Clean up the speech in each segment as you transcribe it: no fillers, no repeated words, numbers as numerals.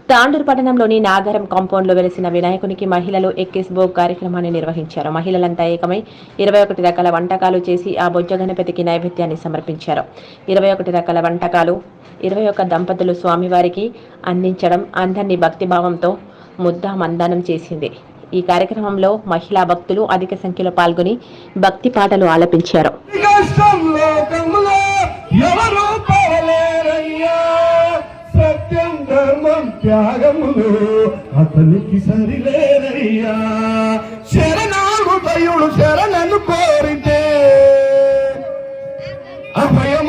తాండూరు పట్టణంలోని నాగరం కాంపౌండ్ లో వెలిసిన వినాయకునికి మహిళలు ఎక్కిస్బోగ్ కార్యక్రమాన్ని నిర్వహించారు. మహిళలంతా ఏకమై 21 రకాల వంటకాలు చేసి ఆ బొజ్జ గణపతికి నైవేద్యాన్ని సమర్పించారు. 21 రకాల వంటకాలు 21 దంపతులు స్వామివారికి అందించడం అందరినీ భక్తిభావంతో మందానం చేసింది. ఈ కార్యక్రమంలో మహిళా భక్తులు అధిక సంఖ్యలో పాల్గొని భక్తి పాటలు ఆలపించారు. త్యాగములు అతనికి సరిలేరయ్యా. శరణాలు దయుడు శరణను కోరితే అభయమ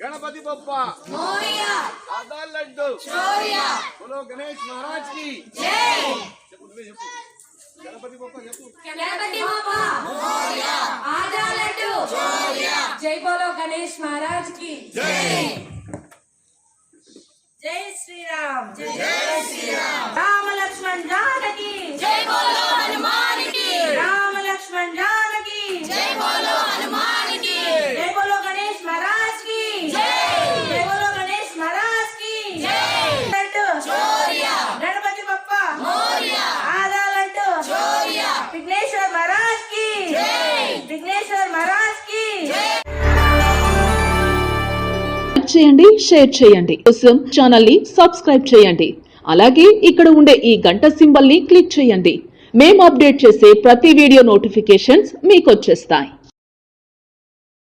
गणपति बप्पा मोरिया आधा लड्डू चोरिया बोलो गणेश महाराज की जय गणपति बप्पा मोरिया आधा लड्डू चोरिया जय बोलो गणेश महाराज की जय जय श्री राम जय श्री राम राम लक्ष्मण जानकी जय बोलो हनुमान की राम लक्ष्मण जानकी जय बोलो हनुमान की जय बोलो गणेश महाराज की जय बोलो गणेश महाराज की जय लड्डू चोरिया गणपति बप्पा मोरिया आधा लड्डू चोरिया विघ्नेश्वर महाराज की जय विघ्नेश्वर महाराज की जय చేయండి, షేర్ చేయండి. కోసం ఛానల్ ని సబ్స్క్రైబ్ చేయండి. అలాగే ఇక్కడ ఉండే ఈ గంట సింబల్ ని క్లిక్ చేయండి. మేము అప్డేట్ చేసే ప్రతి వీడియో నోటిఫికేషన్స్ మీకు వచ్చేస్తాయి.